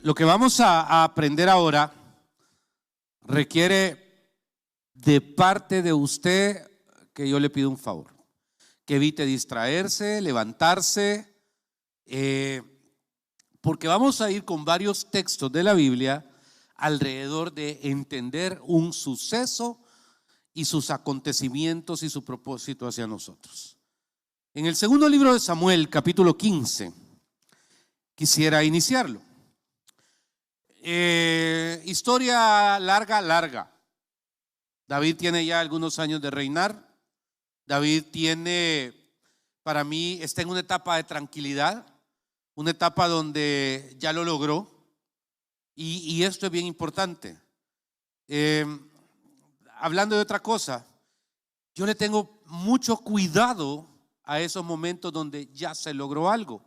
Lo que vamos a aprender ahora requiere de parte de usted que yo le pido un favor, que evite distraerse, levantarse, porque vamos a ir con varios textos de la Biblia alrededor de entender un suceso y sus acontecimientos y su propósito hacia nosotros. En el segundo libro de Samuel, capítulo 15, quisiera iniciarlo. Historia larga. David tiene ya algunos años de reinar. David para mí, está en una etapa de tranquilidad, una etapa donde ya lo logró. Y esto es bien importante. Hablando de otra cosa, yo le tengo mucho cuidado a esos momentos donde ya se logró algo,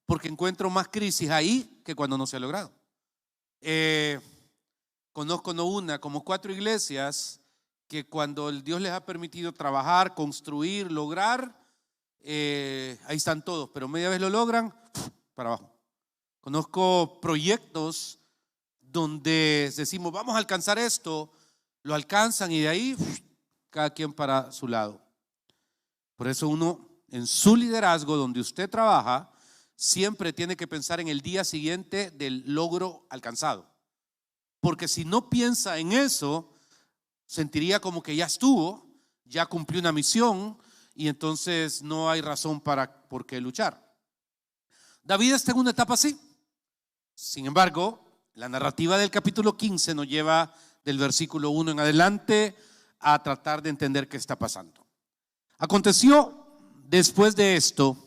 porque encuentro más crisis ahí que cuando no se ha logrado. Conozco no una, como 4 iglesias que cuando Dios les ha permitido trabajar, construir, lograr, ahí están todos, pero media vez lo logran, para abajo. Conozco proyectos donde decimos vamos a alcanzar esto, lo alcanzan y de ahí cada quien para su lado. Por eso uno en su liderazgo, donde usted trabaja, siempre tiene que pensar en el día siguiente del logro alcanzado, porque si no piensa en eso, sentiría como que ya estuvo, ya cumplió una misión y entonces no hay razón por qué luchar. David está en una etapa así. Sin embargo, la narrativa del capítulo 15 nos lleva del versículo 1 en adelante a tratar de entender qué está pasando. Aconteció después de esto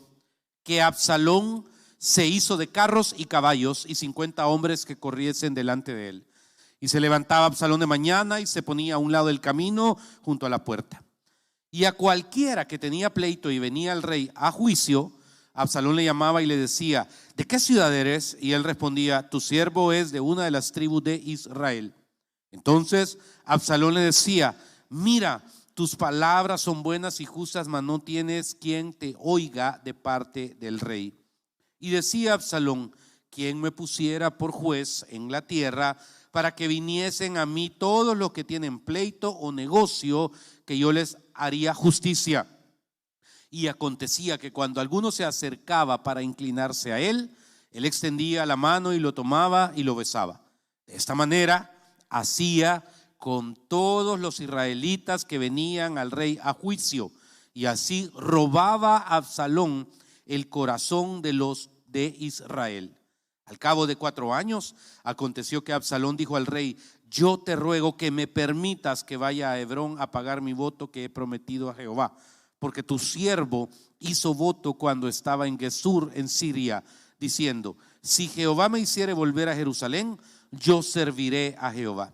que Absalón se hizo de carros y caballos y 50 hombres que corriesen delante de él. Y se levantaba Absalón de mañana y se ponía a un lado del camino junto a la puerta. Y a cualquiera que tenía pleito y venía al rey a juicio, Absalón le llamaba y le decía: ¿de qué ciudad eres? Y él respondía: tu siervo es de una de las tribus de Israel. Entonces Absalón le decía: mira, tus palabras son buenas y justas, mas no tienes quien te oiga de parte del rey. Y decía Absalón: ¿quién me pusiera por juez en la tierra para que viniesen a mí todos los que tienen pleito o negocio, que yo les haría justicia? Y acontecía que cuando alguno se acercaba para inclinarse a él, él extendía la mano y lo tomaba y lo besaba. De esta manera hacía con todos los israelitas que venían al rey a juicio, y así robaba a Absalón el corazón de los de Israel. Al cabo de 4 años, aconteció que Absalón dijo al rey: yo te ruego que me permitas que vaya a Hebrón a pagar mi voto que he prometido a Jehová, porque tu siervo hizo voto cuando estaba en Gesur en Siria, diciendo: si Jehová me hiciere volver a Jerusalén, yo serviré a Jehová.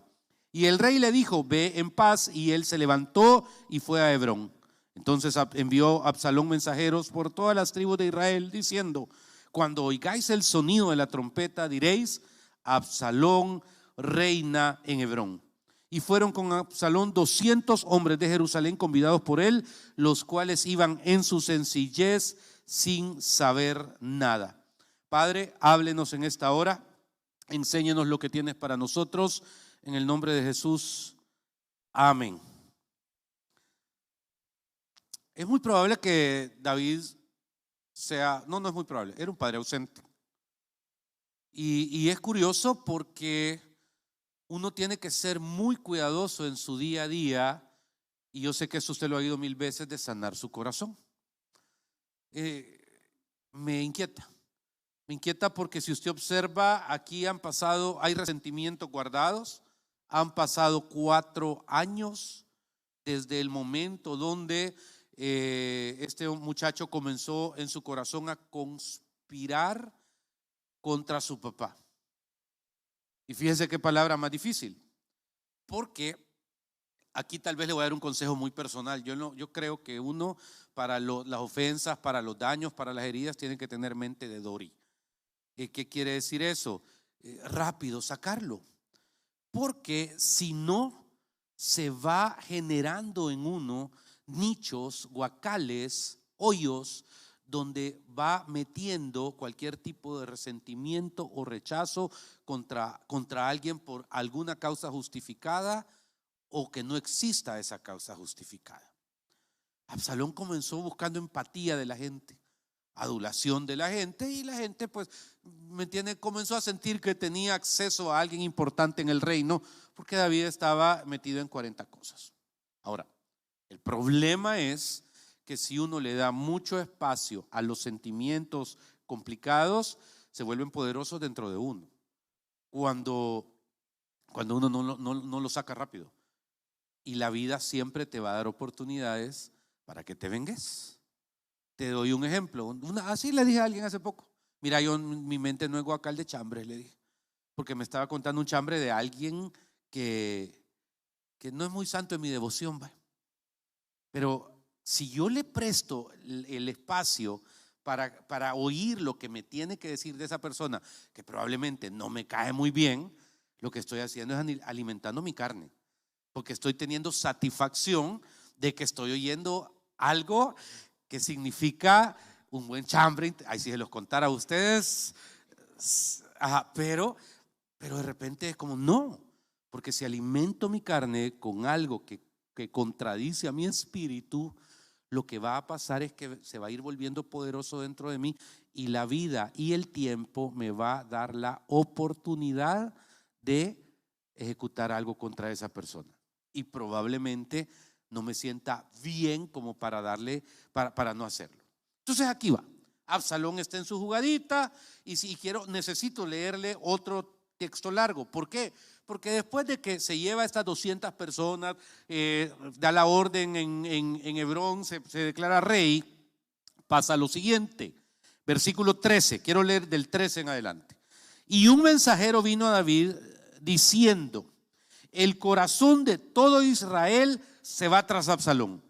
Y el rey le dijo: ve en paz. Y él se levantó y fue a Hebrón. Entonces envió Absalón mensajeros por todas las tribus de Israel, diciendo: cuando oigáis el sonido de la trompeta, diréis: Absalón reina en Hebrón. Y fueron con Absalón 200 hombres de Jerusalén, convidados por él, los cuales iban en su sencillez sin saber nada. Padre, háblenos en esta hora, enséñenos lo que tienes para nosotros, en el nombre de Jesús, amén. Es muy probable que David no es muy probable, era un padre ausente. Y es curioso porque uno tiene que ser muy cuidadoso en su día a día, y yo sé que eso usted lo ha oído 1000 veces, de sanar su corazón. Me inquieta porque si usted observa, aquí hay resentimientos guardados. Han pasado 4 años desde el momento donde este muchacho comenzó en su corazón a conspirar contra su papá. Y fíjese qué palabra más difícil, porque aquí tal vez le voy a dar un consejo muy personal. Yo creo que uno, para las ofensas, para los daños, para las heridas, tiene que tener mente de Dory. ¿Qué quiere decir eso? Rápido sacarlo, porque si no, se va generando en uno nichos, guacales, hoyos, donde va metiendo cualquier tipo de resentimiento o rechazo contra alguien por alguna causa justificada o que no exista esa causa justificada. Absalón comenzó buscando empatía de la gente, adulación de la gente, y la gente, pues, ¿me entiende?, comenzó a sentir que tenía acceso a alguien importante en el reino, porque David estaba metido en 40 cosas. Ahora, el problema es que si uno le da mucho espacio a los sentimientos complicados, se vuelven poderosos dentro de uno. Cuando uno no lo saca rápido. Y la vida siempre te va a dar oportunidades para que te vengues. Te doy un ejemplo. Así le dije a alguien hace poco. Mira, yo en mi mente no es guacal de chambres, le dije. Porque me estaba contando un chambre de alguien que no es muy santo en mi devoción, ¿va? Pero si yo le presto el espacio para oír lo que me tiene que decir de esa persona, que probablemente no me cae muy bien, lo que estoy haciendo es alimentando mi carne, porque estoy teniendo satisfacción de que estoy oyendo algo que significa un buen chambre. Ahí si se los contara a ustedes, pero de repente es como no, porque si alimento mi carne con algo que contradice a mi espíritu, lo que va a pasar es que se va a ir volviendo poderoso dentro de mí, y la vida y el tiempo me va a dar la oportunidad de ejecutar algo contra esa persona, y probablemente no me sienta bien como para no hacerlo. Entonces aquí va, Absalón está en su jugadita, y si necesito leerle otro texto largo. ¿Por qué? Porque después de que se lleva a estas 200 personas, da la orden en Hebrón, se declara rey, pasa lo siguiente. Versículo 13, quiero leer del 13 en adelante. Y un mensajero vino a David diciendo: el corazón de todo Israel se va tras Absalón.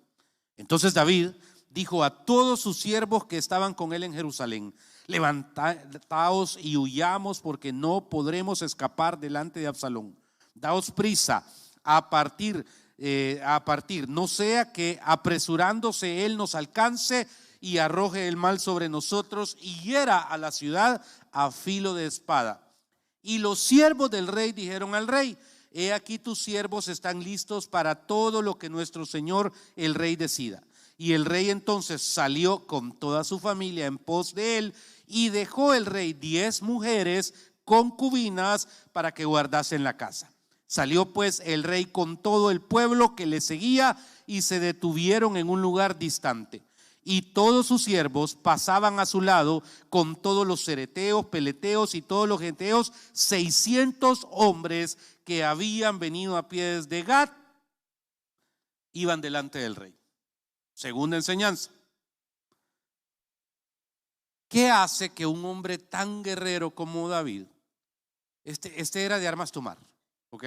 Entonces David dijo a todos sus siervos que estaban con él en Jerusalén: levantaos y huyamos, porque no podremos escapar delante de Absalón. Daos prisa a partir, no sea que apresurándose él nos alcance y arroje el mal sobre nosotros y hiera a la ciudad a filo de espada. Y los siervos del rey dijeron al rey: he aquí tus siervos están listos para todo lo que nuestro señor el rey decida. Y el rey entonces salió con toda su familia en pos de él, y dejó el rey 10 mujeres concubinas para que guardasen la casa. Salió pues el rey con todo el pueblo que le seguía, y se detuvieron en un lugar distante. Y todos sus siervos pasaban a su lado con todos los cereteos, peleteos y todos los genteos, 600 hombres que habían venido a pie desde Gat, iban delante del rey. Segunda enseñanza. ¿Qué hace que un hombre tan guerrero como David, este era de armas tomar, ¿ok?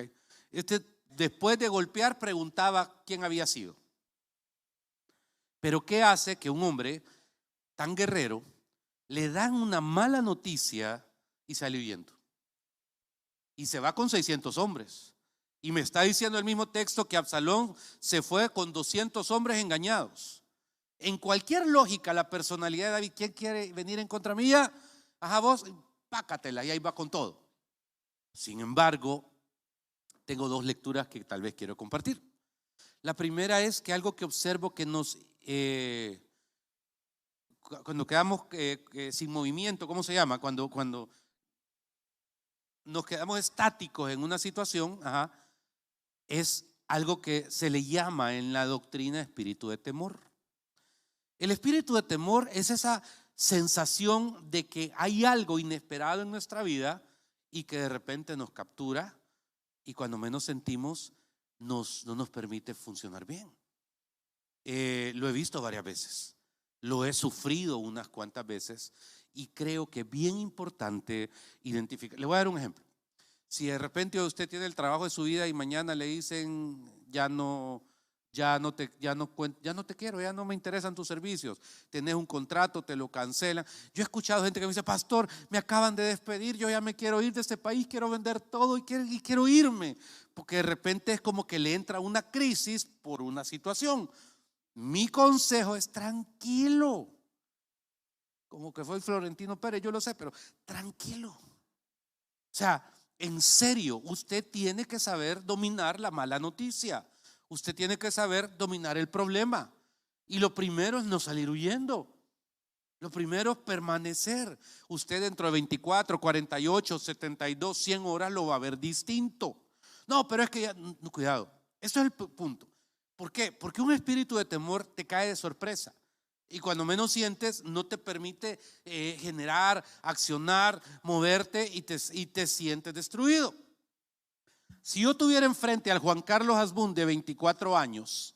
Después de golpear preguntaba quién había sido? Pero ¿qué hace que un hombre tan guerrero le dan una mala noticia y sale huyendo? Y se va con 600 hombres. Y me está diciendo el mismo texto que Absalón se fue con 200 hombres engañados. En cualquier lógica, la personalidad de David: ¿quién quiere venir en contra mía? Ajá, vos, pácatela, y ahí va con todo. Sin embargo, tengo dos lecturas que tal vez quiero compartir. La primera es que algo que observo que cuando quedamos sin movimiento, ¿cómo se llama? Cuando nos quedamos estáticos en una situación, es algo que se le llama en la doctrina espíritu de temor. El espíritu de temor es esa sensación de que hay algo inesperado en nuestra vida y que de repente nos captura, y cuando menos sentimos no nos permite funcionar bien. Lo he visto varias veces, lo he sufrido unas cuantas veces, y creo que es bien importante identificar. Le voy a dar un ejemplo. Si de repente usted tiene el trabajo de su vida y mañana le dicen: ya no te quiero, ya no me interesan tus servicios, tenés un contrato, te lo cancelan. Yo he escuchado gente que me dice: pastor, me acaban de despedir, yo ya me quiero ir de este país, quiero vender todo y quiero irme, porque de repente es como que le entra una crisis por una situación. Mi consejo es: tranquilo, como que fue Florentino Pérez, yo lo sé, pero tranquilo. O sea, en serio, usted tiene que saber dominar la mala noticia. Usted tiene que saber dominar el problema. Y lo primero es no salir huyendo. Lo primero es permanecer. Usted dentro de 24, 48, 72, 100 horas lo va a ver distinto. No, pero es que ya, no, cuidado. Eso es el punto. ¿Por qué? Porque un espíritu de temor te cae de sorpresa. Y cuando menos sientes, no te permite generar, accionar, moverte y te sientes destruido. Si yo tuviera enfrente al Juan Carlos Asbun de 24 años,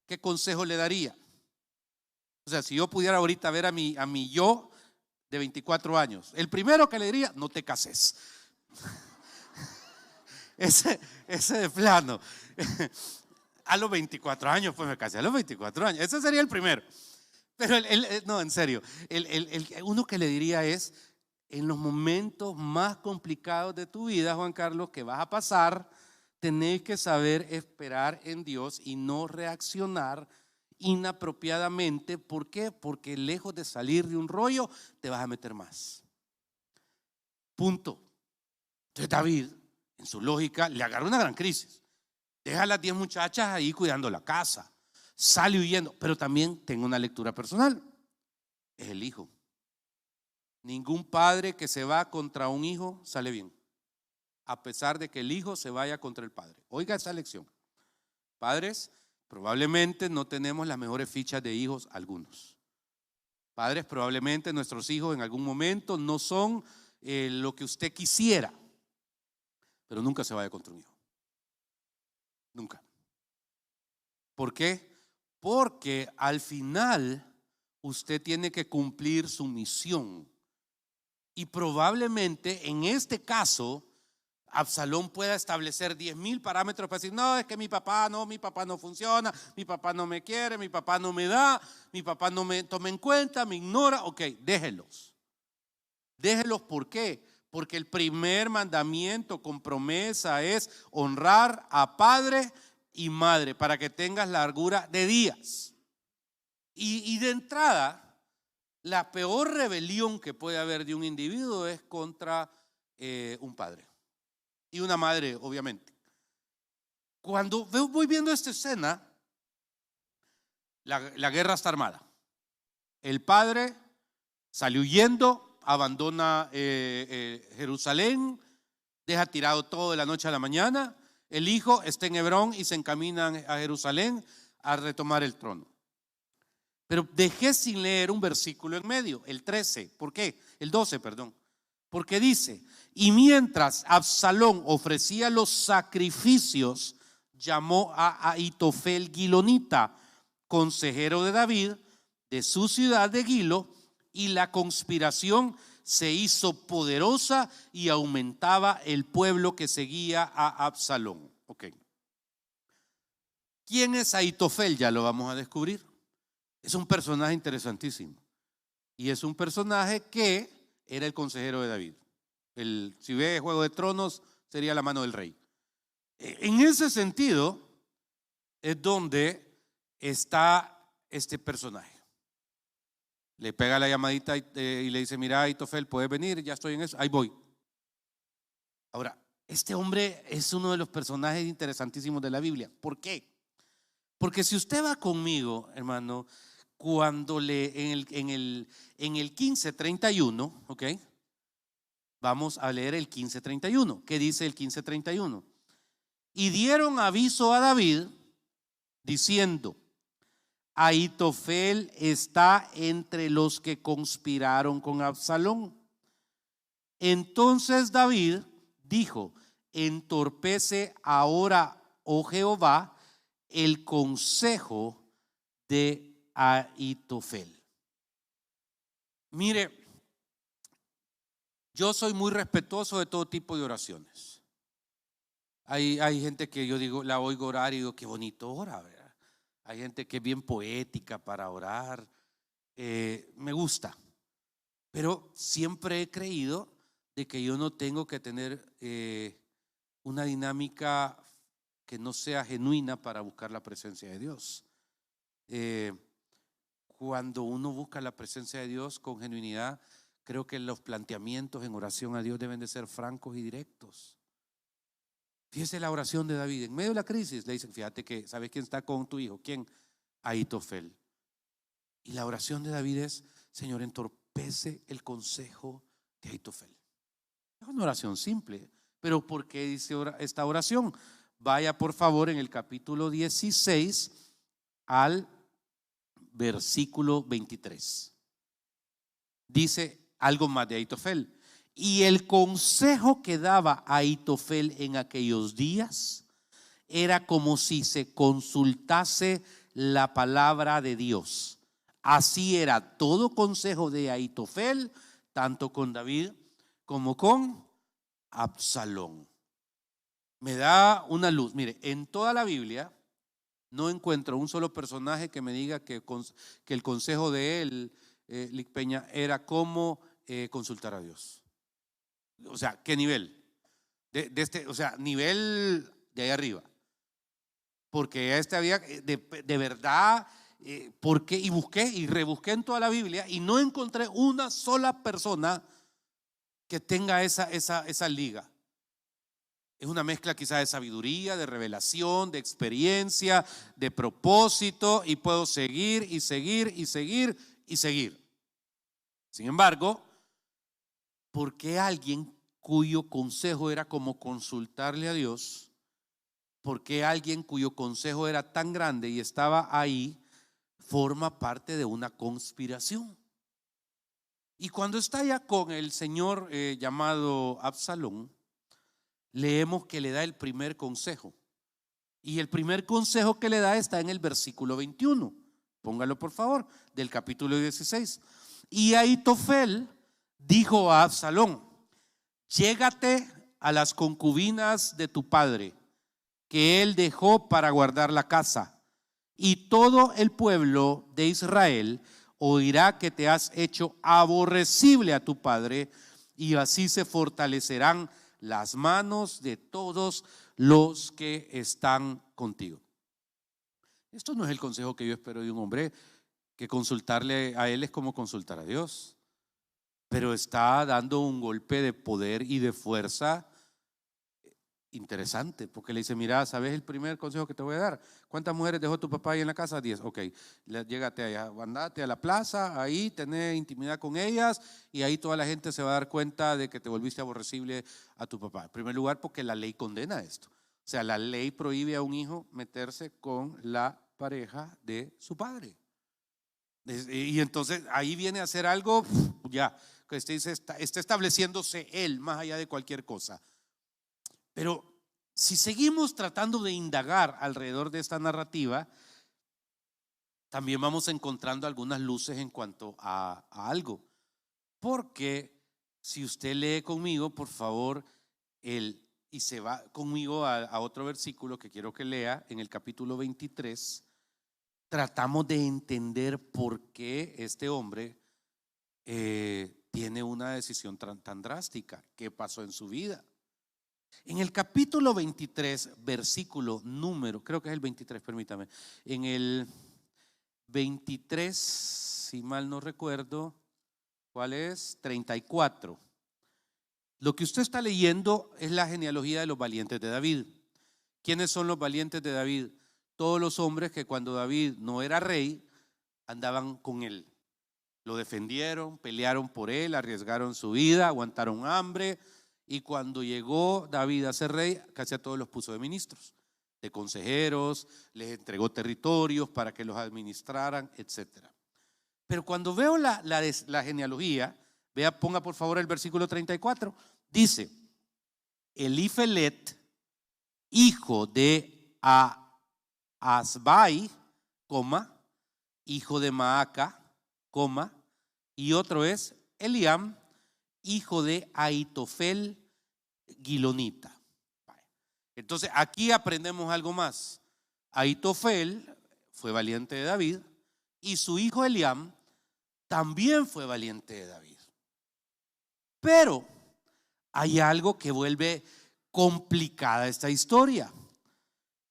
¿qué consejo le daría? O sea, si yo pudiera ahorita ver a mi yo de 24 años, el primero que le diría, no te cases. Ese de plano. A los 24 años, pues me casé a los 24 años. Ese sería el primero. Pero no, en serio, uno que le diría es, en los momentos más complicados de tu vida, Juan Carlos, que vas a pasar, tenés que saber esperar en Dios y no reaccionar inapropiadamente. ¿Por qué? Porque lejos de salir de un rollo, te vas a meter más. Punto. Entonces David, en su lógica, le agarra una gran crisis. Deja a las 10 muchachas ahí cuidando la casa. Sale huyendo, pero también tengo una lectura personal. Es el hijo. Ningún padre que se va contra un hijo sale bien, a pesar de que el hijo se vaya contra el padre. Oiga esa lección. Padres, probablemente no tenemos las mejores fichas de hijos algunos. Padres, probablemente nuestros hijos en algún momento no son lo que usted quisiera, pero nunca se vaya contra un hijo. Nunca. ¿Por qué? Porque al final usted tiene que cumplir su misión. Y probablemente en este caso Absalón pueda establecer 10,000 parámetros para decir, no, es que mi papá no funciona, mi papá no me quiere, mi papá no me da, mi papá no me toma en cuenta, me ignora. Ok, déjelos. Déjelos, ¿por qué? Porque el primer mandamiento con promesa es honrar a padre y madre para que tengas largura de días. Y de entrada, la peor rebelión que puede haber de un individuo es contra un padre y una madre, obviamente. Cuando voy viendo esta escena, la guerra está armada. El padre sale huyendo, abandona Jerusalén, deja tirado todo de la noche a la mañana. El hijo está en Hebrón y se encaminan a Jerusalén a retomar el trono. Pero dejé sin leer un versículo en medio, el 13. ¿Por qué? El 12, perdón. Porque dice, y mientras Absalón ofrecía los sacrificios, llamó a Ahitofel Gilonita, consejero de David, de su ciudad de Gilo, y la conspiración se hizo poderosa y aumentaba el pueblo que seguía a Absalón. Ok. ¿Quién es Ahitofel? Ya lo vamos a descubrir. Es un personaje interesantísimo. Y es un personaje que era el consejero de David. Si ve Juego de Tronos, sería la mano del rey. En ese sentido, es donde está este personaje. Le pega la llamadita y le dice, mira, Ahitofel, ¿puedes venir? Ya estoy en eso, ahí voy. Ahora, este hombre es uno de los personajes interesantísimos de la Biblia. ¿Por qué? Porque si usted va conmigo, hermano, cuando en el 15:31, ¿ok? Vamos a leer el 15:31. ¿Qué dice el 15:31? Y dieron aviso a David diciendo, Ahitofel está entre los que conspiraron con Absalón. Entonces David dijo, entorpece ahora, oh Jehová, el consejo de Ahitofel. Mire, yo soy muy respetuoso de todo tipo de oraciones. Hay gente que yo digo, la oigo orar y digo, qué bonito ora, ¿verdad? Hay gente que es bien poética para orar. Me gusta. Pero siempre he creído de que yo no tengo que tener una dinámica que no sea genuina para buscar la presencia de Dios. cuando uno busca la presencia de Dios con genuinidad, creo que los planteamientos en oración a Dios deben de ser francos y directos. Fíjese la oración de David. En medio de la crisis le dicen, fíjate que, ¿sabes quién está con tu hijo? ¿Quién? Ahitofel. Y la oración de David es, Señor, entorpece el consejo de Ahitofel. Es una oración simple, pero ¿por qué dice esta oración? Vaya por favor en el capítulo 16 al versículo 23. Dice algo más de Ahitofel. Y el consejo que daba Ahitofel en aquellos días era como si se consultase la palabra de Dios. Así era todo consejo de Ahitofel, tanto con David como con Absalón. Me da una luz. Mire, en toda la Biblia no encuentro un solo personaje que me diga que el consejo de él, Lic Peña, era cómo consultar a Dios. O sea, ¿qué nivel? O sea, nivel de ahí arriba. Porque había de verdad, porque y busqué y rebusqué en toda la Biblia y no encontré una sola persona que tenga esa liga. Es una mezcla quizás de sabiduría, de revelación, de experiencia, de propósito, y puedo seguir y seguir y seguir y seguir. Sin embargo, ¿por qué alguien cuyo consejo era como consultarle a Dios? ¿Por qué alguien cuyo consejo era tan grande y estaba ahí forma parte de una conspiración? Y cuando está ya con el señor llamado Absalón, leemos que le da el primer consejo. Y el primer consejo que le da está en el versículo 21. Póngalo por favor, del capítulo 16. Y Ahitofel dijo a Absalón: llégate a las concubinas de tu padre, que él dejó para guardar la casa, y todo el pueblo de Israel oirá que te has hecho aborrecible a tu padre, y así se fortalecerán las manos de todos los que están contigo. Esto no es el consejo que yo espero de un hombre, que consultarle a él es como consultar a Dios, pero está dando un golpe de poder y de fuerza interesante, porque le dice: mira, ¿sabes el primer consejo que te voy a dar? ¿Cuántas mujeres dejó tu papá ahí en la casa? 10. Ok, llégate allá, andate a la plaza, ahí tenés intimidad con ellas, y ahí toda la gente se va a dar cuenta de que te volviste aborrecible a tu papá. En primer lugar, porque la ley condena esto. O sea, la ley prohíbe a un hijo meterse con la pareja de su padre. Y entonces ahí viene a hacer algo, ya, que está estableciéndose él más allá de cualquier cosa. Pero si seguimos tratando de indagar alrededor de esta narrativa, también vamos encontrando algunas luces en cuanto a algo. Porque si usted lee conmigo, por favor, y se va conmigo a otro versículo que quiero que lea, en el capítulo 23, tratamos de entender por qué este hombre tiene una decisión tan drástica. ¿Qué pasó en su vida? En el capítulo 23, versículo número, creo que es el 23, permítame. En el 23, si mal no recuerdo, ¿cuál es? 34. Lo que usted está leyendo es la genealogía de los valientes de David. ¿Quiénes son los valientes de David? Todos los hombres que cuando David no era rey, andaban con él. Lo defendieron, pelearon por él, arriesgaron su vida, aguantaron hambre. Y cuando llegó David a ser rey, casi a todos los puso de ministros, de consejeros, les entregó territorios para que los administraran, etc. Pero cuando veo la genealogía, ponga por favor el versículo 34, dice: Elifelet, hijo de Asbai, hijo de Maaca, y otro es Eliam, hijo de Ahitofel Gilonita. Entonces aquí aprendemos algo más. Ahitofel fue valiente de David y su hijo Eliam también fue valiente de David. Pero hay algo que vuelve complicada esta historia,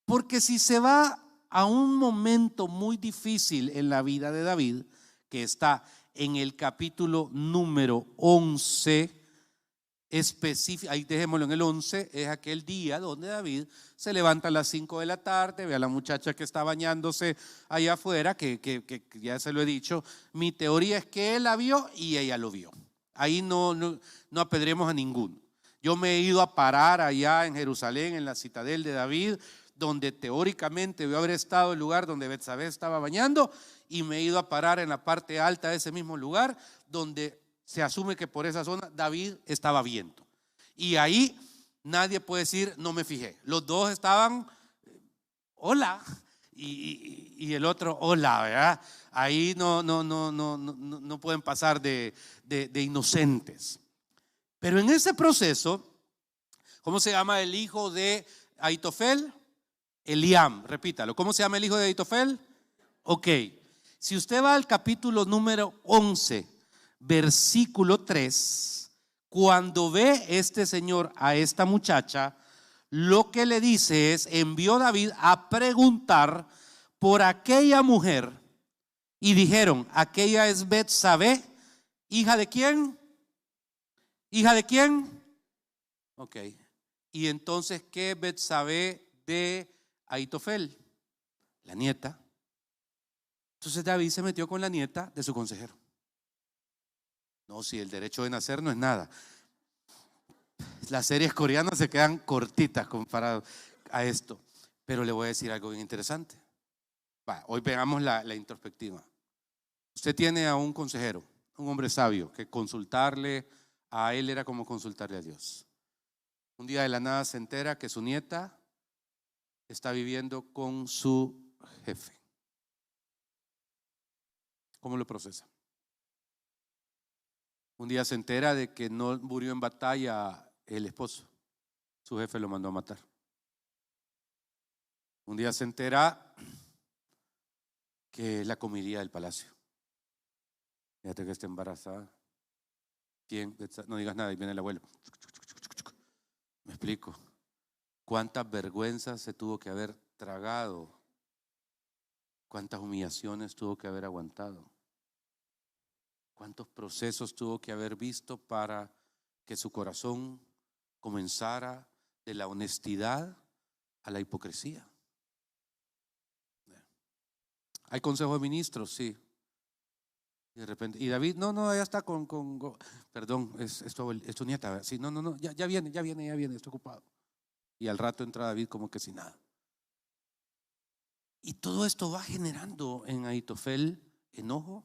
porque si se va a un momento muy difícil en la vida de David, que está en el capítulo número 11, específico, ahí dejémoslo en el 11, es aquel día donde David se levanta a las 5 de la tarde, ve a la muchacha que está bañándose allá afuera, que ya se lo he dicho, mi teoría es que él la vio y ella lo vio. Ahí no apedremos a ninguno. Yo me he ido a parar allá en Jerusalén, en la citadel de David, donde teóricamente debió haber estado el lugar donde Betsabé estaba bañando, y me he ido a parar en la parte alta de ese mismo lugar, donde se asume que por esa zona David estaba viendo. Y ahí nadie puede decir no me fijé. Los dos estaban, hola, y el otro, hola, ¿verdad? Ahí no pueden pasar de inocentes. Pero en ese proceso, ¿cómo se llama el hijo de Ahitofel? Eliam, repítalo. ¿Cómo se llama el hijo de Ahitofel? Ok. Si usted va al capítulo número 11, versículo 3, cuando ve este señor a esta muchacha, lo que le dice es: envió David a preguntar por aquella mujer, y dijeron: aquella es Betsabé, ¿hija de quién? ¿Hija de quién? Ok. Y entonces, ¿qué es Betsabé de Ahitofel? La nieta. Entonces David se metió con la nieta de su consejero. No, si el derecho de nacer no es nada. Las series coreanas se quedan cortitas comparado a esto. Pero le voy a decir algo bien interesante. Hoy veamos la introspectiva. Usted tiene a un consejero, un hombre sabio, que consultarle a él era como consultarle a Dios. Un día de la nada se entera que su nieta está viviendo con su jefe. ¿Cómo lo procesa? Un día se entera de que no murió en batalla el esposo. Su jefe lo mandó a matar. Un día se entera que es la comitiva del palacio. Fíjate que está embarazada. ¿Quién? No digas nada, y viene el abuelo. Me explico. ¿Cuántas vergüenzas se tuvo que haber tragado? ¿Cuántas humillaciones tuvo que haber aguantado? ¿Cuántos procesos tuvo que haber visto para que su corazón comenzara de la honestidad a la hipocresía? ¿Hay consejo de ministros? Sí. Y de repente, y David, no, ella está perdón, es tu nieta. Sí, no, ya viene, estoy ocupado. Y al rato entra David como que sin nada. Y todo esto va generando en Ahitofel enojo,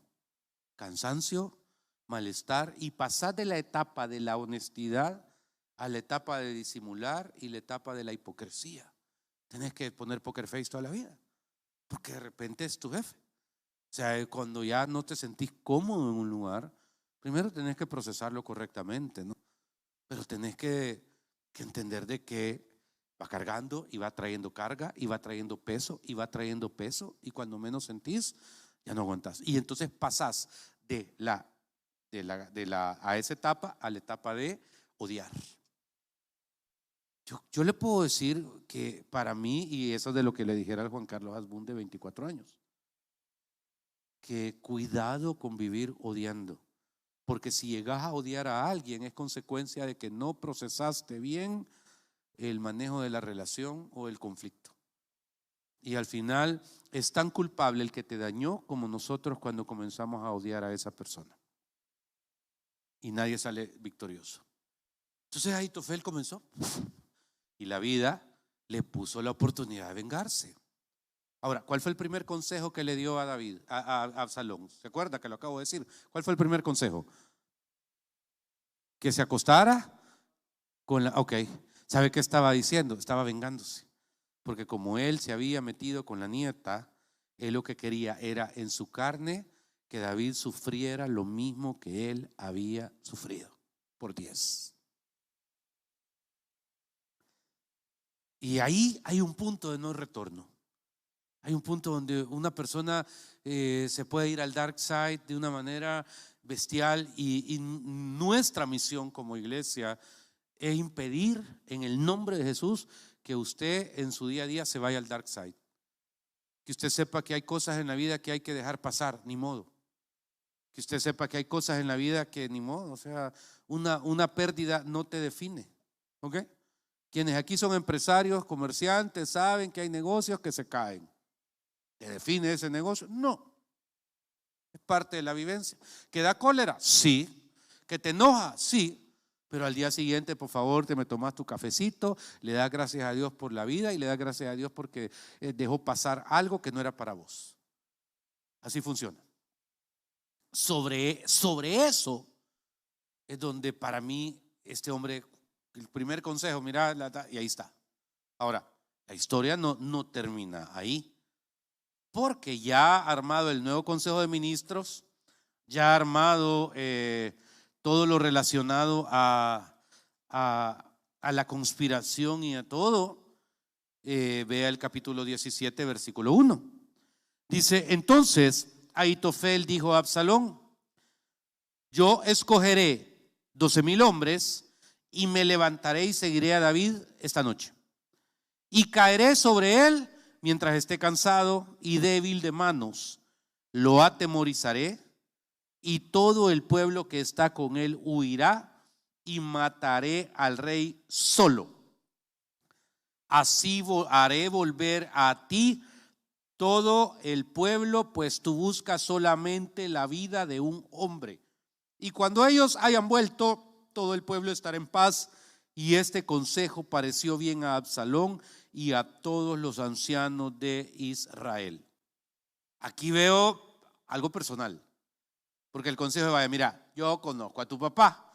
cansancio, malestar, y pasar de la etapa de la honestidad a la etapa de disimular y la etapa de la hipocresía. Tenés que poner poker face toda la vida, porque de repente es tu jefe. O sea, cuando ya no te sentís cómodo en un lugar, primero tenés que procesarlo correctamente, ¿no? Pero tenés que entender de que va cargando y va trayendo carga y va trayendo peso y va trayendo peso, y cuando menos sentís, ya no aguantás. Y entonces pasás a esa etapa a la etapa de odiar. Yo le puedo decir que para mí, y eso es de lo que le dijera al Juan Carlos Asbun de 24 años, que cuidado con vivir odiando, porque si llegas a odiar a alguien es consecuencia de que no procesaste bien el manejo de la relación o el conflicto. Y al final es tan culpable el que te dañó como nosotros cuando comenzamos a odiar a esa persona. Y nadie sale victorioso. Entonces Ahitofel comenzó, y la vida le puso la oportunidad de vengarse. Ahora, ¿cuál fue el primer consejo que le dio a David, a Absalón? ¿Se acuerda que lo acabo de decir? ¿Cuál fue el primer consejo? Que se acostara con la... Ok, ¿sabe qué estaba diciendo? Estaba vengándose. Porque como él se había metido con la nieta, él lo que quería era en su carne que David sufriera lo mismo que él había sufrido por 10. Y ahí hay un punto de no retorno. Hay un punto donde una persona se puede ir al dark side de una manera bestial, y nuestra misión como iglesia es impedir en el nombre de Jesús que usted en su día a día se vaya al dark side. Que usted sepa que hay cosas en la vida que hay que dejar pasar, ni modo. Que usted sepa que hay cosas en la vida que ni modo, o sea, una pérdida no te define, ¿ok? Quienes aquí son empresarios, comerciantes, saben que hay negocios que se caen. ¿Te define ese negocio? No. Es parte de la vivencia. ¿Que da cólera? Sí. ¿Que te enoja? Sí. Pero al día siguiente, por favor, te me tomas tu cafecito, le das gracias a Dios por la vida y le das gracias a Dios porque dejó pasar algo que no era para vos. Así funciona. Sobre eso es donde para mí este hombre, el primer consejo, mira, y ahí está. Ahora, la historia no termina ahí, porque ya ha armado el nuevo Consejo de Ministros, ya ha armado todo lo relacionado a la conspiración y a todo. Vea el capítulo 17, versículo 1. Dice, entonces Ahitofel dijo a Absalón, yo escogeré 12,000 hombres y me levantaré y seguiré a David esta noche. Y caeré sobre él mientras esté cansado y débil de manos. Lo atemorizaré y todo el pueblo que está con él huirá y mataré al rey solo. Así haré volver a ti todo el pueblo, pues tú buscas solamente la vida de un hombre. Y cuando ellos hayan vuelto, todo el pueblo estará en paz. Y este consejo pareció bien a Absalón y a todos los ancianos de Israel. Aquí veo algo personal, porque el consejo va, mira, yo conozco a tu papá.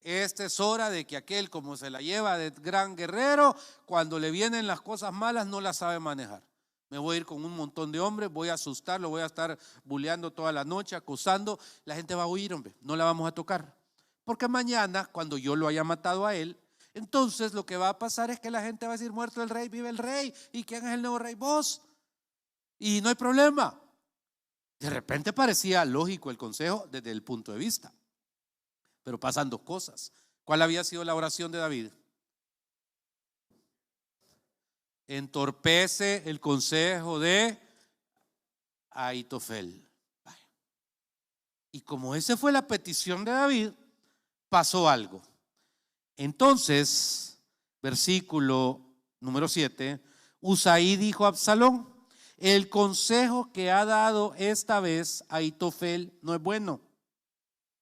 Esta es hora de que aquel, como se la lleva de gran guerrero, cuando le vienen las cosas malas no las sabe manejar. Me voy a ir con un montón de hombres, voy a asustarlo, voy a estar buleando toda la noche, acosando. La gente va a huir, hombre, no la vamos a tocar. Porque mañana, cuando yo lo haya matado a él, entonces lo que va a pasar es que la gente va a decir, muerto el rey, vive el rey. ¿Y quién es el nuevo rey? Vos. Y no hay problema. De repente parecía lógico el consejo desde el punto de vista. Pero pasan dos cosas. ¿Cuál había sido la oración de David? Entorpece el consejo de Ahitofel. Y como esa fue la petición de David, pasó algo. Entonces, versículo número 7, Usaí dijo a Absalón, el consejo que ha dado esta vez Ahitofel no es bueno.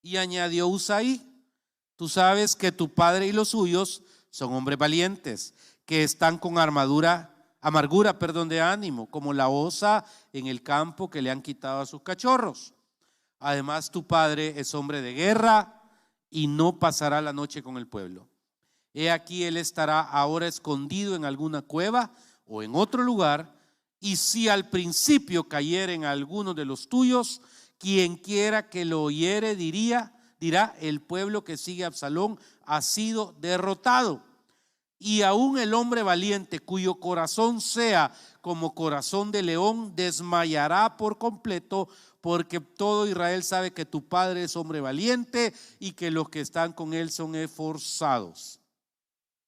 Y añadió Usaí, tú sabes que tu padre y los suyos son hombres valientes, que están con amargura de ánimo, como la osa en el campo que le han quitado a sus cachorros. Además, tu padre es hombre de guerra y no pasará la noche con el pueblo. He aquí, él estará ahora escondido en alguna cueva o en otro lugar, y si al principio cayere en alguno de los tuyos, quien quiera que lo oyere dirá, el pueblo que sigue a Absalón ha sido derrotado. Y aún el hombre valiente cuyo corazón sea como corazón de león desmayará por completo, porque todo Israel sabe que tu padre es hombre valiente y que los que están con él son esforzados.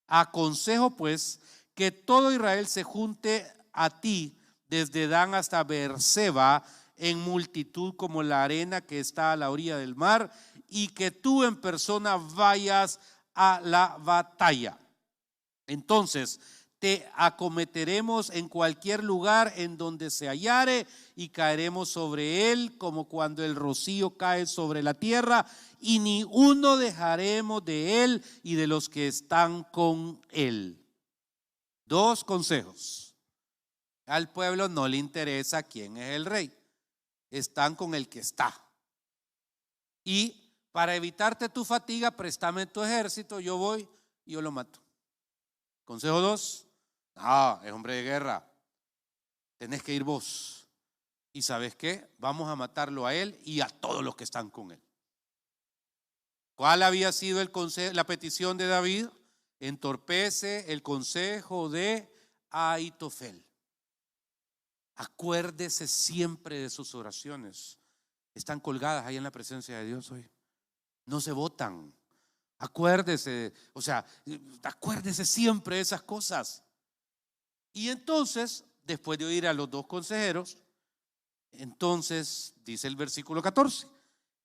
Aconsejo pues que todo Israel se junte a ti desde Dan hasta Beerseba en multitud como la arena que está a la orilla del mar, y que tú en persona vayas a la batalla. Entonces te acometeremos en cualquier lugar en donde se hallare y caeremos sobre él como cuando el rocío cae sobre la tierra, y ni uno dejaremos de él y de los que están con él. Dos consejos. Al pueblo no le interesa quién es el rey, están con el que está. Y para evitarte tu fatiga, préstame tu ejército, yo voy y yo lo mato. Consejo 2, no, es hombre de guerra, tenés que ir vos. ¿Y sabes qué? Vamos a matarlo a él y a todos los que están con él. ¿Cuál había sido el consejo, la petición de David? Entorpece el consejo de Ahitofel. Acuérdese siempre de sus oraciones. Están colgadas ahí en la presencia de Dios hoy. No se botan. Acuérdese, acuérdese siempre de esas cosas. Y entonces, después de oír a los dos consejeros, entonces dice el versículo 14,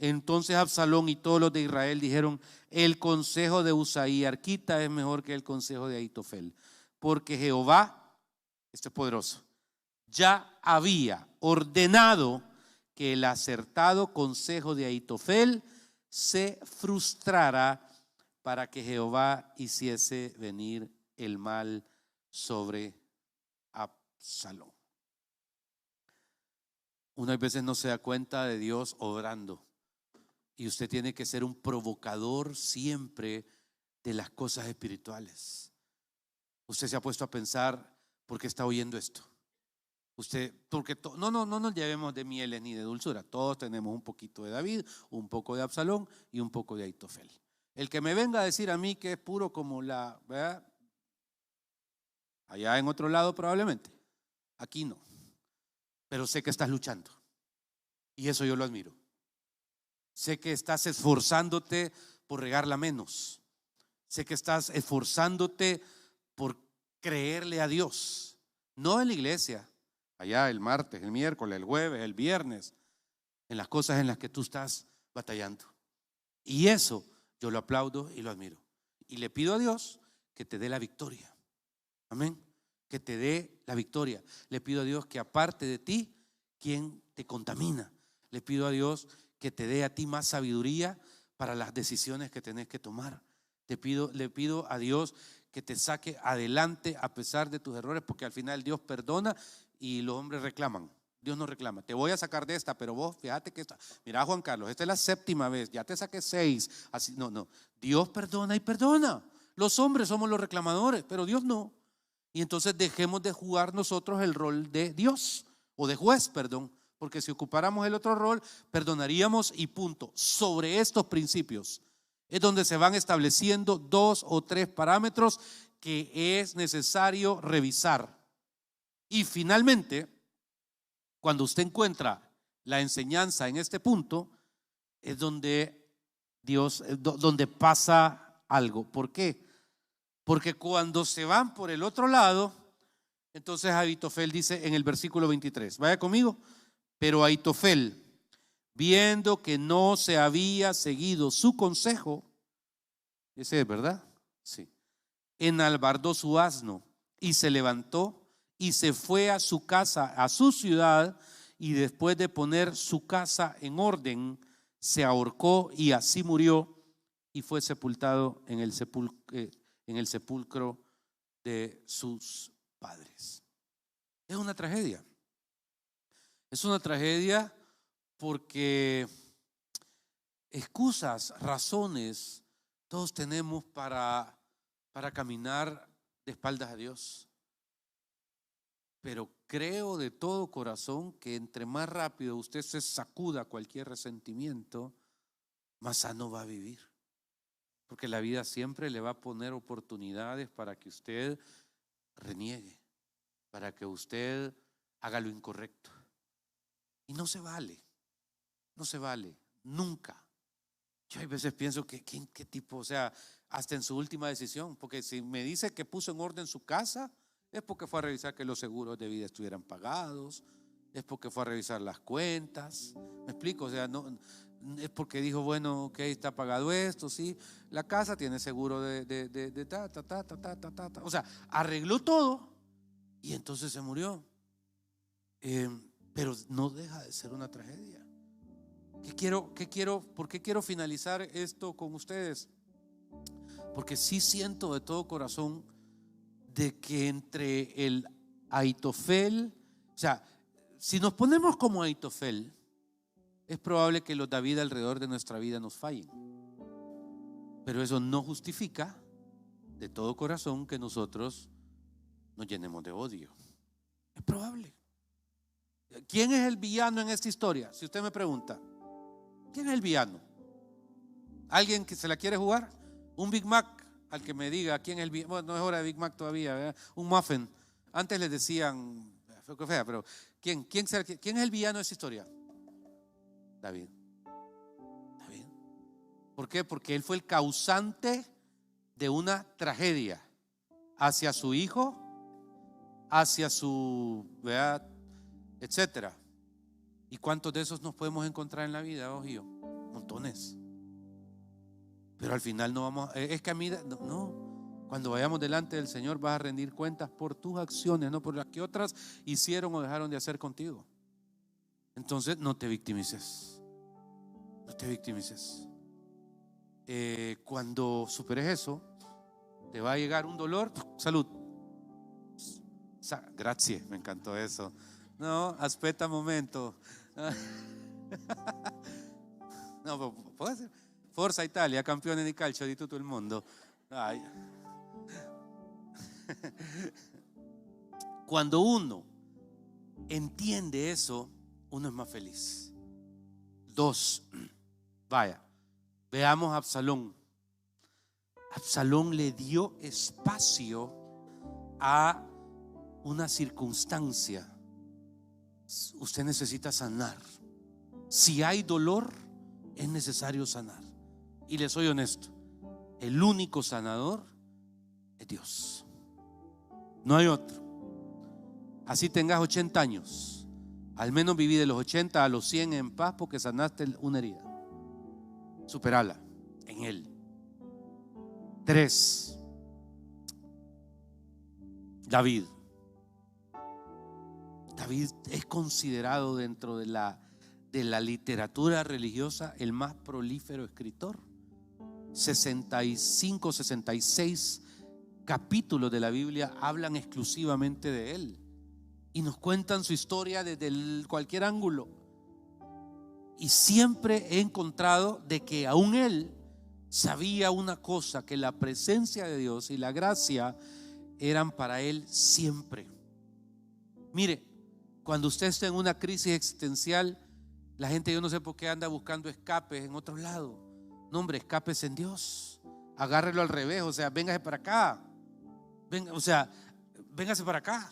Entonces Absalón y todos los de Israel dijeron: el consejo de Usaí arquita es mejor que el consejo de Ahitofel, porque Jehová, este es poderoso, ya había ordenado que el acertado consejo de Ahitofel se frustrara para que Jehová hiciese venir el mal sobre Absalón. Unas veces no se da cuenta de Dios obrando, y usted tiene que ser un provocador siempre de las cosas espirituales. Usted se ha puesto a pensar: ¿por qué está oyendo esto? Usted, porque no nos llevemos de mieles ni de dulzura. Todos tenemos un poquito de David, un poco de Absalón y un poco de Ahitofel. El que me venga a decir a mí que es puro como la, ¿verdad? Allá en otro lado probablemente, aquí no. Pero sé que estás luchando, y eso yo lo admiro. Sé que estás esforzándote por regarla menos. Sé que estás esforzándote por creerle a Dios, no en la iglesia, allá el martes, el miércoles, el jueves, el viernes, en las cosas en las que tú estás batallando. Y eso yo lo aplaudo y lo admiro. Y le pido a Dios que te dé la victoria. Amén. Que te dé la victoria. Le pido a Dios que aparte de ti, ¿quién te contamina? Le pido a Dios que te dé a ti más sabiduría para las decisiones que tenés que tomar. Le pido a Dios que te saque adelante a pesar de tus errores, porque al final Dios perdona y los hombres reclaman. Dios no reclama: te voy a sacar de esta, pero vos fíjate que mira, Juan Carlos, esta es la 7ª vez, ya te saqué 6. Así, no. Dios perdona y perdona. Los hombres somos los reclamadores, pero Dios no. Y entonces dejemos de jugar nosotros el rol de Dios, o de juez, perdón, porque si ocupáramos el otro rol, perdonaríamos y punto. Sobre estos principios es donde se van estableciendo 2 o 3 parámetros que es necesario revisar. Y finalmente, cuando usted encuentra la enseñanza en este punto, es donde donde pasa algo. ¿Por qué? Porque cuando se van por el otro lado, entonces Ahitofel dice en el versículo 23, vaya conmigo: pero Ahitofel, viendo que no se había seguido su consejo, ese es verdad, sí, enalbardó su asno y se levantó y se fue a su casa, a su ciudad, y después de poner su casa en orden, se ahorcó y así murió, y fue sepultado en el sepulcro de sus padres. Es una tragedia. Es una tragedia porque excusas, razones, todos tenemos para caminar de espaldas a Dios. Pero creo de todo corazón que entre más rápido usted se sacuda cualquier resentimiento, más sano va a vivir. Porque la vida siempre le va a poner oportunidades para que usted reniegue, para que usted haga lo incorrecto. Y no se vale, nunca. Yo a veces pienso que ¿qué tipo? O sea, hasta en su última decisión, porque si me dice que puso en orden su casa, es porque fue a revisar que los seguros de vida estuvieran pagados, es porque fue a revisar las cuentas. ¿Me explico? O sea, no es porque dijo, bueno, ok, está pagado esto, sí, la casa tiene seguro de ta. O sea, arregló todo y entonces se murió. Pero no deja de ser una tragedia. ¿Por qué quiero finalizar esto con ustedes? Porque sí siento de todo corazón de que entre el Ahitofel, o sea, si nos ponemos como Ahitofel, es probable que los David alrededor de nuestra vida nos fallen. Pero eso no justifica de todo corazón que nosotros nos llenemos de odio. Es probable. ¿Quién es el villano en esta historia? Si usted me pregunta, ¿quién es el villano? ¿Alguien que se la quiere jugar? Un Big Mac, al que me diga quién es el villano. Bueno, no es hora de Big Mac todavía, ¿verdad? Un muffin. Antes les decían, fea, pero ¿quién es el villano de esta historia? David. ¿Por qué? Porque él fue el causante de una tragedia hacia su hijo, hacia su, ¿verdad?, etcétera. ¿Y cuántos de esos nos podemos encontrar en la vida, vos y yo? montones. Pero al final no vamos, es que a mí, no. Cuando vayamos delante del Señor vas a rendir cuentas por tus acciones, no por las que otras hicieron o dejaron de hacer contigo. Entonces no te victimices. No te victimices. Cuando superes eso, te va a llegar un dolor. Salud. Gracias, me encantó eso. No, aspetta un momento. No, puede ser. Forza Italia, campione di calcio di tutto il mondo. Ay. Cuando uno entiende eso, uno es más feliz. 2, vaya, veamos a Absalón. Absalón le dio espacio a una circunstancia. Usted necesita sanar. Si hay dolor, es necesario sanar. Y le soy honesto, el único sanador es Dios. No hay otro. Así tengas 80 años, al menos viví de los 80 a los 100 en paz, porque sanaste una herida. Superala en Él. 3, David. David es considerado dentro de la literatura religiosa el más prolífero escritor. 65, 66 capítulos de la Biblia hablan exclusivamente de él y nos cuentan su historia desde cualquier ángulo. Y siempre he encontrado de que aún él sabía una cosa, que la presencia de Dios y la gracia eran para él siempre. Mire, cuando usted está en una crisis existencial, la gente, yo no sé por qué anda buscando escapes en otros lados. No, hombre, escapes en Dios. Agárrelo al revés, o sea, véngase para acá. Véngase para acá.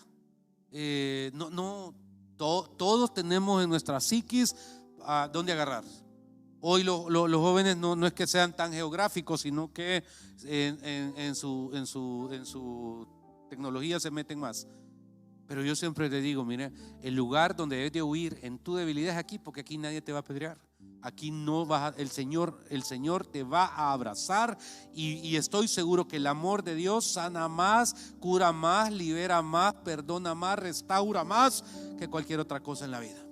Todos tenemos en nuestra psiquis a dónde agarrar. Hoy los jóvenes no es que sean tan geográficos, sino que en su tecnología se meten más. Pero yo siempre te digo, mire, el lugar donde debes de huir en tu debilidad es aquí, porque aquí nadie te va a apedrear. Aquí no vas el Señor te va a abrazar y estoy seguro que el amor de Dios sana más, cura más, libera más, perdona más, restaura más que cualquier otra cosa en la vida.